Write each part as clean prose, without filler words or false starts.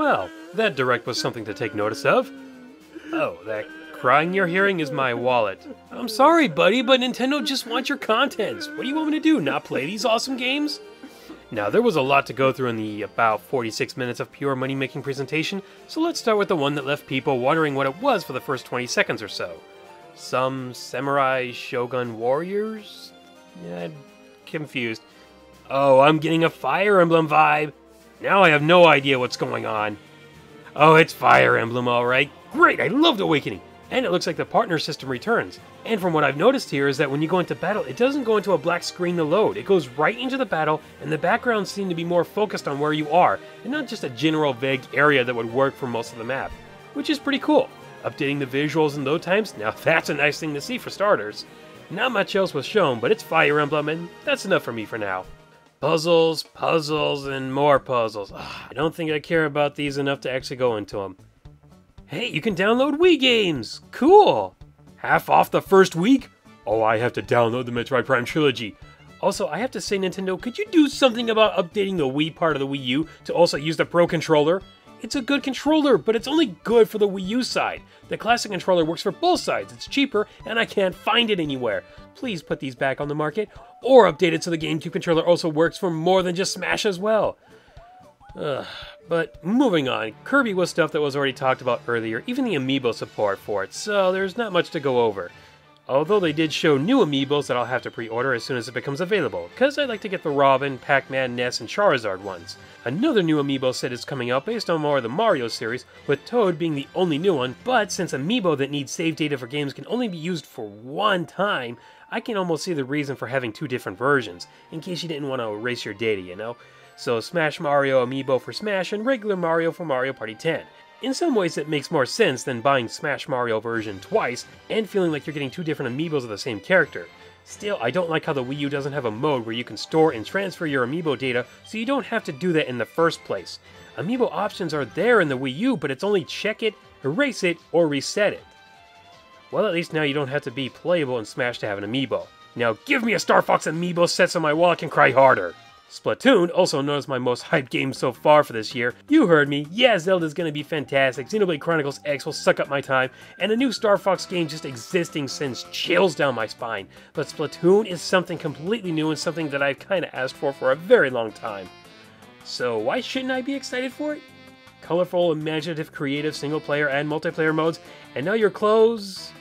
Well, that direct was something to take notice of. Oh, that crying you're hearing is my wallet. I'm sorry, buddy, but Nintendo just wants your contents. What do you want me to do, not play these awesome games? Now, there was a lot to go through in the about 46 minutes of pure money-making presentation, so let's start with the one that left people wondering what it was for the first 20 seconds or so. Some samurai shogun warriors? Yeah, confused. Oh, I'm getting a Fire Emblem vibe. Now I have no idea what's going on. Oh, it's Fire Emblem, alright. Great, I loved Awakening. And it looks like the partner system returns. And from what I've noticed here is that when you go into battle, it doesn't go into a black screen to load. It goes right into the battle, and the backgrounds seem to be more focused on where you are, and not just a general vague area that would work for most of the map. Which is pretty cool. Updating the visuals and load times, now that's a nice thing to see for starters. Not much else was shown, but it's Fire Emblem, and that's enough for me for now. Puzzles, puzzles, and more puzzles. I don't think I care about these enough to actually go into them. Hey, you can download Wii games! Cool! Half off the first week? Oh, I have to download the Metroid Prime Trilogy. Also, I have to say, Nintendo, could you do something about updating the Wii part of the Wii U to also use the Pro Controller? It's a good controller, but it's only good for the Wii U side. The classic controller works for both sides, it's cheaper, and I can't find it anywhere. Please put these back on the market, or update it so the GameCube controller also works for more than just Smash as well. But moving on, Kirby was stuff that was already talked about earlier, even the amiibo support for it, so there's not much to go over. Although they did show new amiibos that I'll have to pre-order as soon as it becomes available, because I'd like to get the Robin, Pac-Man, Ness, and Charizard ones. Another new amiibo set is coming out based on more of the Mario series, with Toad being the only new one, but since amiibo that needs save data for games can only be used for one time, I can almost see the reason for having two different versions, in case you didn't want to erase your data, you know? So Smash Mario amiibo for Smash and regular Mario for Mario Party 10. In some ways it makes more sense than buying Smash Mario version twice and feeling like you're getting two different amiibos of the same character. Still, I don't like how the Wii U doesn't have a mode where you can store and transfer your amiibo data so you don't have to do that in the first place. Amiibo options are there in the Wii U, but it's only check it, erase it, or reset it. Well, at least now you don't have to be playable in Smash to have an amiibo. Now give me a Star Fox amiibo set so my wallet can cry harder! Splatoon, also known as my most hyped game so far for this year. You heard me, yeah, Zelda's gonna be fantastic, Xenoblade Chronicles X will suck up my time, and a new Star Fox game just existing sends chills down my spine. But Splatoon is something completely new and something that I've kinda asked for a very long time. So why shouldn't I be excited for it? Colorful, imaginative, creative, single-player and multiplayer modes, and now your clothes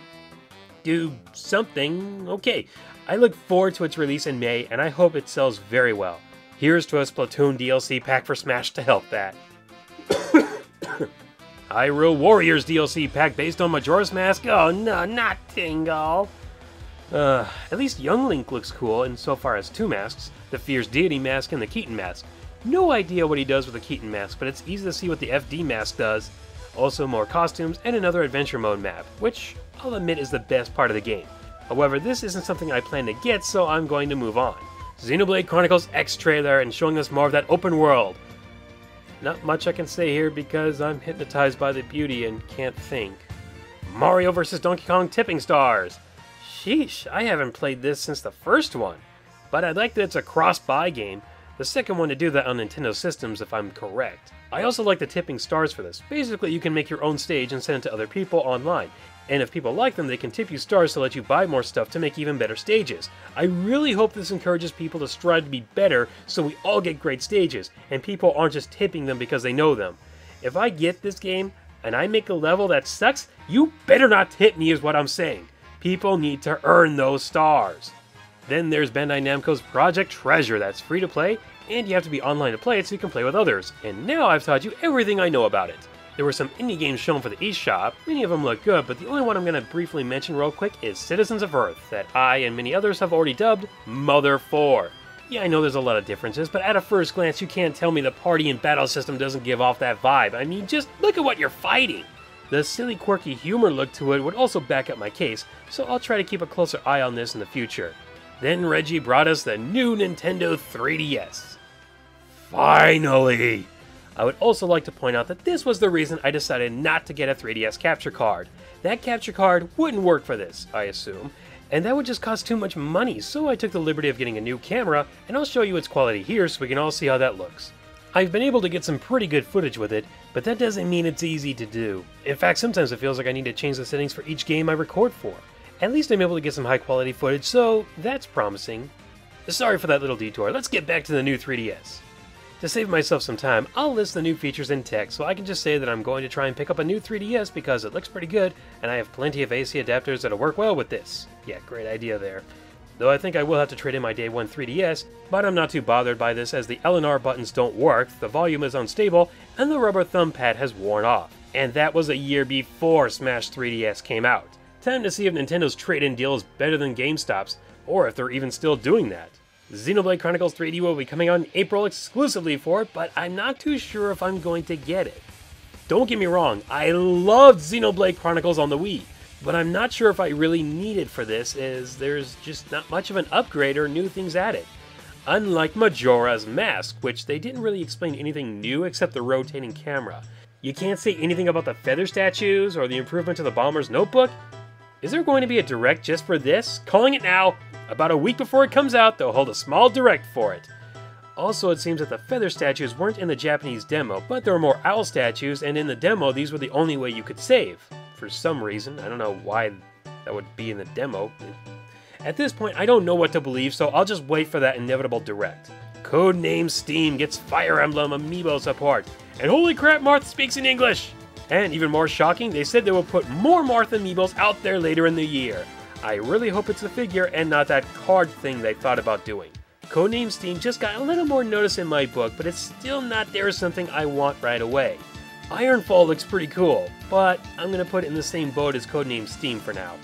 do something. Okay, I look forward to its release in May, and I hope it sells very well. Here's to a Splatoon DLC pack for Smash to help that. Hyrule Warriors DLC pack based on Majora's Mask? Oh no, not Tingle! At least Young Link looks cool insofar as two masks, the Fierce Deity mask and the Keaton mask. No idea what he does with the Keaton mask, but it's easy to see what the FD mask does. Also more costumes and another adventure mode map, which I'll admit is the best part of the game. However, this isn't something I plan to get, so I'm going to move on. Xenoblade Chronicles X trailer and showing us more of that open world. Not much I can say here because I'm hypnotized by the beauty and can't think. Mario vs. Donkey Kong Tipping Stars. Sheesh, I haven't played this since the first one. But I like that it's a cross-buy game, the second one to do that on Nintendo systems if I'm correct. I also like the tipping stars for this. Basically, you can make your own stage and send it to other people online. And if people like them, they can tip you stars to let you buy more stuff to make even better stages. I really hope this encourages people to strive to be better so we all get great stages, and people aren't just tipping them because they know them. If I get this game, and I make a level that sucks, you better not tip me is what I'm saying. People need to earn those stars. Then there's Bandai Namco's Project Treasure that's free to play, and you have to be online to play it so you can play with others. And now I've taught you everything I know about it. There were some indie games shown for the eShop, many of them look good, but the only one I'm going to briefly mention real quick is Citizens of Earth, that I and many others have already dubbed Mother 4. Yeah, I know there's a lot of differences, but at a first glance you can't tell me the party and battle system doesn't give off that vibe. I mean, just look at what you're fighting! The silly, quirky humor look to it would also back up my case, so I'll try to keep a closer eye on this in the future. Then Reggie brought us the new Nintendo 3DS. Finally! I would also like to point out that this was the reason I decided not to get a 3DS capture card. That capture card wouldn't work for this, I assume, and that would just cost too much money, so I took the liberty of getting a new camera, and I'll show you its quality here so we can all see how that looks. I've been able to get some pretty good footage with it, but that doesn't mean it's easy to do. In fact, sometimes it feels like I need to change the settings for each game I record for. At least I'm able to get some high quality footage, so that's promising. Sorry for that little detour, let's get back to the new 3DS. To save myself some time, I'll list the new features in text, so I can just say that I'm going to try and pick up a new 3DS because it looks pretty good, and I have plenty of AC adapters that'll work well with this. Yeah, great idea there. Though I think I will have to trade in my day 1 3DS, but I'm not too bothered by this as the L and R buttons don't work, the volume is unstable, and the rubber thumb pad has worn off. And that was a year before Smash 3DS came out. Time to see if Nintendo's trade-in deal is better than GameStop's, or if they're even still doing that. Xenoblade Chronicles 3D will be coming out in April exclusively for it, but I'm not too sure if I'm going to get it. Don't get me wrong, I loved Xenoblade Chronicles on the Wii, but I'm not sure if I really need it for this, as there's just not much of an upgrade or new things added. Unlike Majora's Mask, which they didn't really explain anything new except the rotating camera. You can't say anything about the feather statues or the improvement to the Bomber's Notebook. Is there going to be a direct just for this? Calling it now! About a week before it comes out, they'll hold a small direct for it. Also, it seems that the feather statues weren't in the Japanese demo, but there were more owl statues, and in the demo, these were the only way you could save. For some reason, I don't know why that would be in the demo. At this point, I don't know what to believe, so I'll just wait for that inevitable direct. Codename Steam gets Fire Emblem amiibo support, and holy crap, Marth speaks in English! And even more shocking, they said they will put more Marth amiibos out there later in the year. I really hope it's a figure and not that card thing they thought about doing. Codename Steam just got a little more notice in my book, but it's still not there as something I want right away. Ironfall looks pretty cool, but I'm gonna put it in the same boat as Codename Steam for now.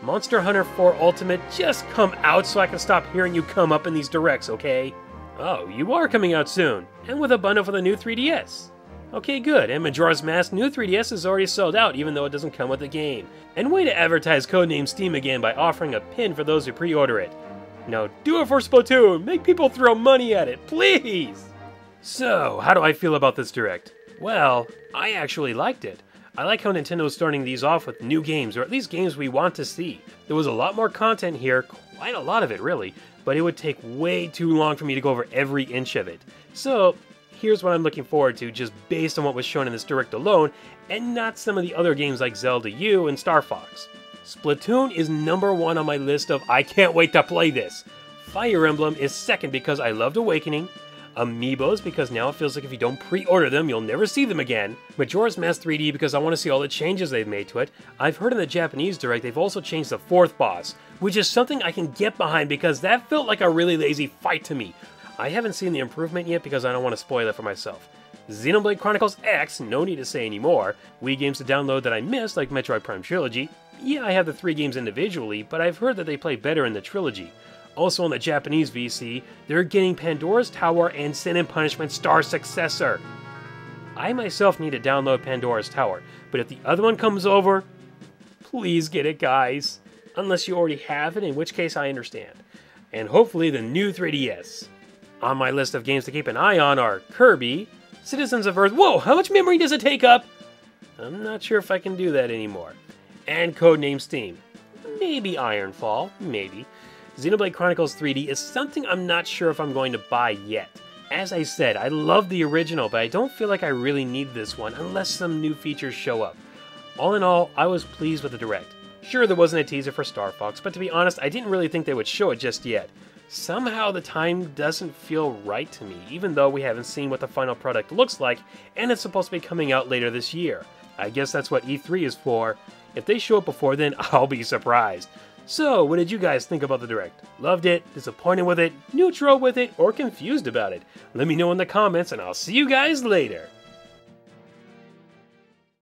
Monster Hunter 4 Ultimate, just come out so I can stop hearing you come up in these directs, okay? Oh, you are coming out soon, and with a bundle for the new 3DS. Okay, good, and Majora's Mask new 3DS is already sold out even though it doesn't come with the game. And way to advertise Codename Steam again by offering a pin for those who pre-order it. No, do it for Splatoon! Make people throw money at it, please! So, how do I feel about this Direct? Well, I actually liked it. I like how Nintendo is starting these off with new games, or at least games we want to see. There was a lot more content here, quite a lot of it really, but it would take way too long for me to go over every inch of it. So, here's what I'm looking forward to just based on what was shown in this Direct alone, and not some of the other games like Zelda U and Star Fox. Splatoon is #1 on my list of I can't wait to play this. Fire Emblem is second because I loved Awakening. Amiibos because now it feels like if you don't pre-order them, you'll never see them again. Majora's Mask 3D because I want to see all the changes they've made to it. I've heard in the Japanese Direct they've also changed the 4th boss, which is something I can get behind because that felt like a really lazy fight to me. I haven't seen the improvement yet because I don't want to spoil it for myself. Xenoblade Chronicles X, no need to say anymore. Wii games to download that I missed, like Metroid Prime Trilogy. Yeah, I have the 3 games individually, but I've heard that they play better in the trilogy. Also on the Japanese VC, they're getting Pandora's Tower and Sin and Punishment Star Successor. I myself need to download Pandora's Tower, but if the other one comes over, please get it, guys. Unless you already have it, in which case I understand. And hopefully the new 3DS. On my list of games to keep an eye on are Kirby, Citizens of Earth. Whoa, how much memory does it take up? I'm not sure if I can do that anymore. And Codename Steam. Maybe Ironfall, maybe. Xenoblade Chronicles 3D is something I'm not sure if I'm going to buy yet. As I said, I love the original, but I don't feel like I really need this one unless some new features show up. All in all, I was pleased with the Direct. Sure, there wasn't a teaser for Star Fox, but to be honest, I didn't really think they would show it just yet. Somehow the time doesn't feel right to me, even though we haven't seen what the final product looks like, and it's supposed to be coming out later this year. I guess that's what E3 is for. If they show it before then, I'll be surprised. So, what did you guys think about the Direct? Loved it, disappointed with it, neutral with it, or confused about it? Let me know in the comments, and I'll see you guys later.